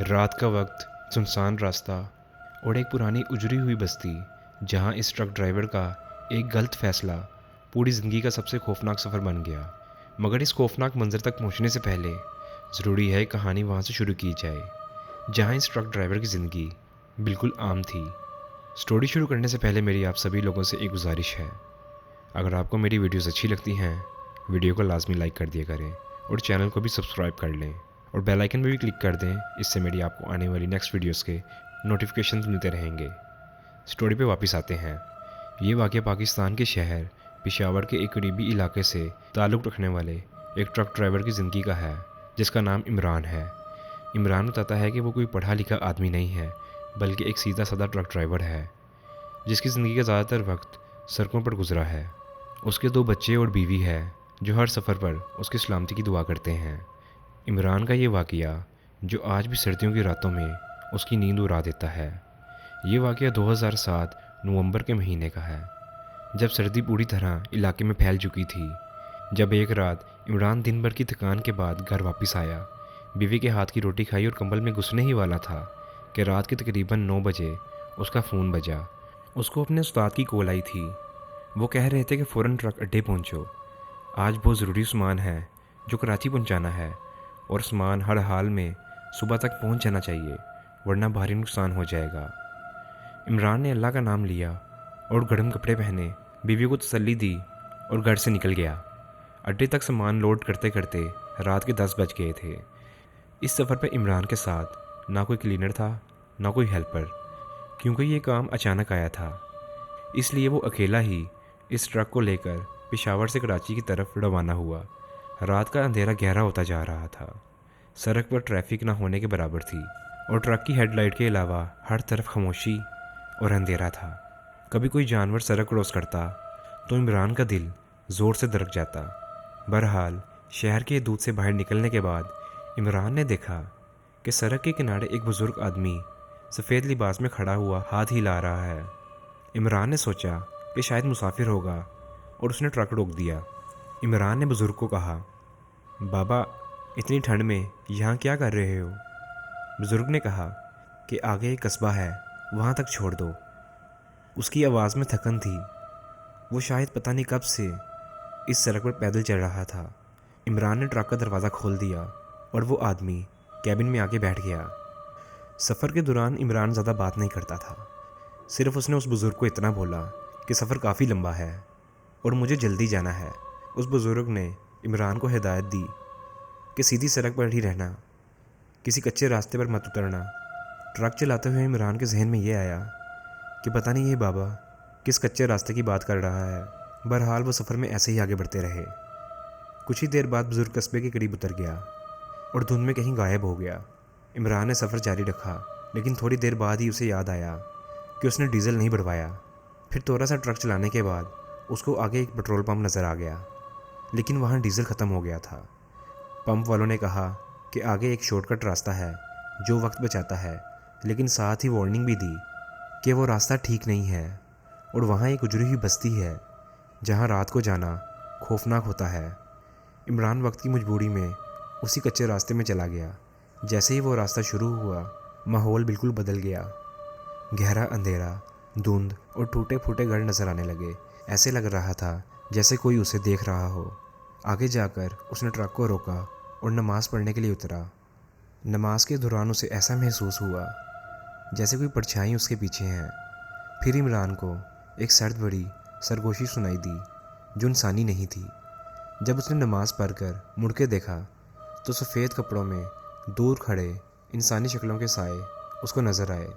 रात का वक्त, सुनसान रास्ता और एक पुरानी उजड़ी हुई बस्ती जहां इस ट्रक ड्राइवर का एक गलत फैसला पूरी ज़िंदगी का सबसे खौफनाक सफ़र बन गया। मगर इस खौफनाक मंजर तक पहुंचने से पहले ज़रूरी है कहानी वहां से शुरू की जाए जहां इस ट्रक ड्राइवर की ज़िंदगी बिल्कुल आम थी। स्टोरी शुरू करने से पहले मेरी आप सभी लोगों से एक गुजारिश है, अगर आपको मेरी वीडियोस अच्छी लगती हैं वीडियो को लाजमी लाइक कर दिया करें और चैनल को भी सब्सक्राइब कर लें और बेल आइकन पर भी क्लिक कर दें। इससे मेरी आपको आने वाली नेक्स्ट वीडियोस के नोटिफिकेशंस मिलते रहेंगे। स्टोरी पे वापस आते हैं। ये वाक़या पाकिस्तान के शहर पेशावर के एक करीबी इलाके से ताल्लुक़ रखने वाले एक ट्रक ड्राइवर की ज़िंदगी का है जिसका नाम इमरान है। इमरान बताता है कि वो कोई पढ़ा लिखा आदमी नहीं है बल्कि एक सीधा साधा ट्रक ड्राइवर है जिसकी ज़िंदगी का ज़्यादातर वक्त सड़कों पर गुजरा है। उसके 2 बच्चे और बीवी है जो हर सफ़र पर उसकी सलामती की दुआ करते हैं। इमरान का ये वाक़या जो आज भी सर्दियों की रातों में उसकी नींद उड़ा देता है। ये वाक़या 2007 नवंबर के महीने का है जब सर्दी पूरी तरह इलाके में फैल चुकी थी। जब एक रात इमरान दिन भर की थकान के बाद घर वापस आया, बीवी के हाथ की रोटी खाई और कंबल में घुसने ही वाला था कि रात के तकरीबन 9 बजे उसका फ़ोन बजा। उसको अपने उस्ताद की कॉल आई थी। वो कह रहे थे कि फ़ौरन ट्रक अड्डे पहुंचो, आज बहुत ज़रूरी सामान है जो कराची पहुंचाना है और सामान हर हाल में सुबह तक पहुंच जाना चाहिए वरना भारी नुकसान हो जाएगा। इमरान ने अल्लाह का नाम लिया और गर्म कपड़े पहने, बीवी को तसल्ली दी और घर से निकल गया। अड्डे तक सामान लोड करते करते रात के 10 बज गए थे। इस सफ़र पर इमरान के साथ ना कोई क्लीनर था ना कोई हेल्पर, क्योंकि ये काम अचानक आया था। इसलिए वो अकेला ही इस ट्रक को लेकर पेशावर से कराची की तरफ रवाना हुआ। रात का अंधेरा गहरा होता जा रहा था, सड़क पर ट्रैफिक ना होने के बराबर थी और ट्रक की हेडलाइट के अलावा हर तरफ खामोशी और अंधेरा था। कभी कोई जानवर सड़क क्रॉस करता तो इमरान का दिल ज़ोर से धड़क जाता। बहरहाल शहर के दूध से बाहर निकलने के बाद इमरान ने देखा कि सड़क के किनारे एक बुज़ुर्ग आदमी सफ़ेद लिबास में खड़ा हुआ हाथ हिला रहा है। इमरान ने सोचा कि शायद मुसाफिर होगा और उसने ट्रक रोक दिया। इमरान ने बुज़ुर्ग को कहा, बाबा इतनी ठंड में यहाँ क्या कर रहे हो? बुज़ुर्ग ने कहा कि आगे एक कस्बा है, वहाँ तक छोड़ दो। उसकी आवाज़ में थकन थी। वो शायद पता नहीं कब से इस सड़क पर पैदल चल रहा था। इमरान ने ट्रक का दरवाज़ा खोल दिया और वो आदमी कैबिन में आके बैठ गया। सफ़र के दौरान इमरान ज़्यादा बात नहीं करता था, सिर्फ उसने उस बुज़ुर्ग को इतना बोला कि सफ़र काफ़ी लंबा है और मुझे जल्दी जाना है। उस बुज़ुर्ग ने इमरान को हिदायत दी कि सीधी सड़क पर ही रहना, किसी कच्चे रास्ते पर मत उतरना। ट्रक चलाते हुए इमरान के जहन में ये आया कि पता नहीं ये बाबा किस कच्चे रास्ते की बात कर रहा है। बहरहाल वो सफ़र में ऐसे ही आगे बढ़ते रहे। कुछ ही देर बाद बुज़ुर्ग कस्बे के करीब उतर गया और धुंध में कहीं गायब हो गया। इमरान ने सफ़र जारी रखा, लेकिन थोड़ी देर बाद ही उसे याद आया कि उसने डीजल नहीं भरवाया। फिर थोड़ा सा ट्रक चलाने के बाद उसको आगे एक पेट्रोल पंप नज़र आ गया, लेकिन वहाँ डीजल ख़त्म हो गया था। पंप वालों ने कहा कि आगे एक शॉर्टकट रास्ता है जो वक्त बचाता है, लेकिन साथ ही वार्निंग भी दी कि वो रास्ता ठीक नहीं है और वहाँ एक उजड़ी हुई बस्ती है जहाँ रात को जाना खौफनाक होता है। इमरान वक्त की मजबूरी में उसी कच्चे रास्ते में चला गया। जैसे ही वो रास्ता शुरू हुआ, माहौल बिल्कुल बदल गया। गहरा अंधेरा, धुंध और टूटे फूटे घर नज़र आने लगे। ऐसे लग रहा था जैसे कोई उसे देख रहा हो। आगे जाकर उसने ट्रक को रोका और नमाज़ पढ़ने के लिए उतरा। नमाज के दौरान उसे ऐसा महसूस हुआ जैसे कोई परछाई उसके पीछे है। फिर इमरान को एक सर्द बड़ी सरगोशी सुनाई दी जो इंसानी नहीं थी। जब उसने नमाज़ पढ़कर मुड़ के देखा तो सफ़ेद कपड़ों में दूर खड़े इंसानी शक्लों के साए उसको नज़र आए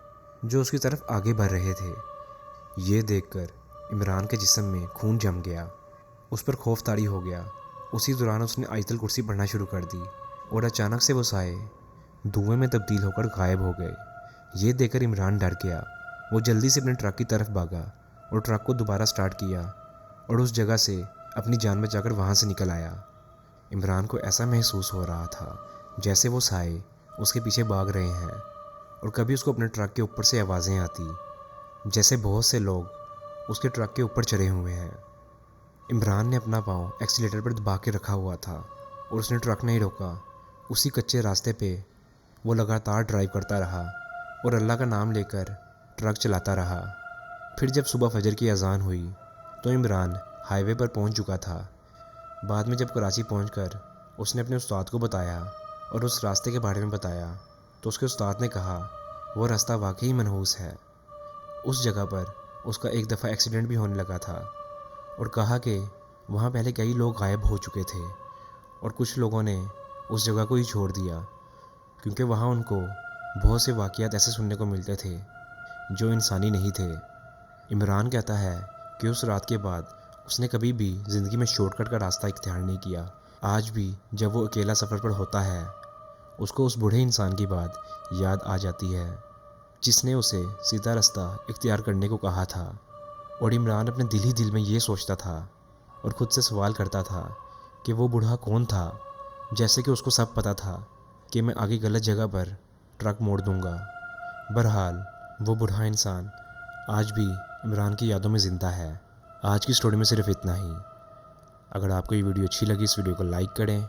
जो उसकी तरफ आगे बढ़ रहे थे। ये देखकर इमरान के जिस्म में खून जम गया, उस पर खौफ तारी हो गया। उसी दौरान उसने आयतुल कुर्सी पढ़ना शुरू कर दी और अचानक से वो साए धुएं में तब्दील होकर गायब हो गए। ये देखकर इमरान डर गया। वो जल्दी से अपने ट्रक की तरफ भागा और ट्रक को दोबारा स्टार्ट किया और उस जगह से अपनी जान बचाकर वहाँ से निकल आया। इमरान को ऐसा महसूस हो रहा था जैसे वो साए उसके पीछे भाग रहे हैं और कभी उसको अपने ट्रक के ऊपर से आवाज़ें आती जैसे बहुत से लोग उसके ट्रक के ऊपर चढ़े हुए हैं। इमरान ने अपना पाँव एक्सीलेटर पर दबा के रखा हुआ था और उसने ट्रक नहीं रोका। उसी कच्चे रास्ते पे وہ لگاتار ڈرائیو کرتا رہا اور اللہ کا نام لے کر ٹرک چلاتا رہا۔ پھر جب صبح فجر کی اذان ہوئی تو عمران ہائی وے پر پہنچ چکا تھا۔ بعد میں جب کراچی پہنچ کر اس نے اپنے استاد کو بتایا اور اس راستے کے بارے میں بتایا تو اس کے استاد نے کہا وہ راستہ واقعی منحوس ہے۔ اس جگہ پر اس کا ایک دفعہ ایکسیڈنٹ بھی ہونے لگا تھا اور کہا کہ وہاں پہلے کئی لوگ غائب ہو چکے تھے اور کچھ لوگوں نے اس جگہ کو ہی چھوڑ دیا کیونکہ وہاں ان کو بہت سے واقعات ایسے سننے کو ملتے تھے جو انسانی نہیں تھے۔ عمران کہتا ہے کہ اس رات کے بعد اس نے کبھی بھی زندگی میں شارٹ کٹ کا راستہ اختیار نہیں کیا۔ آج بھی جب وہ اکیلا سفر پر ہوتا ہے اس کو اس بوڑھے انسان کی بات یاد آ جاتی ہے جس نے اسے سیدھا راستہ اختیار کرنے کو کہا تھا۔ اور عمران اپنے دل ہی دل میں یہ سوچتا تھا اور خود سے سوال کرتا تھا کہ وہ بوڑھا کون تھا، جیسے کہ اس کو سب پتہ تھا کہ میں آگے غلط جگہ پر ٹرک موڑ دوں گا۔ بہرحال وہ بوڑھا انسان آج بھی عمران کی یادوں میں زندہ ہے۔ آج کی سٹوری میں صرف اتنا ہی۔ اگر آپ کو یہ ویڈیو اچھی لگی اس ویڈیو کو لائک کریں،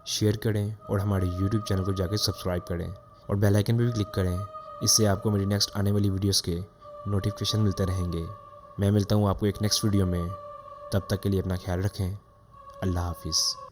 شیئر کریں اور ہمارے یوٹیوب چینل کو جا کے سبسکرائب کریں اور بیل آئیکن پہ بھی کلک کریں۔ اس سے آپ کو میری نیکسٹ آنے والی ویڈیوز کے نوٹیفیکیشن ملتے رہیں گے۔ میں ملتا ہوں آپ کو ایک نیکسٹ ویڈیو میں، تب تک کے لیے اپنا خیال رکھیں۔ اللہ حافظ۔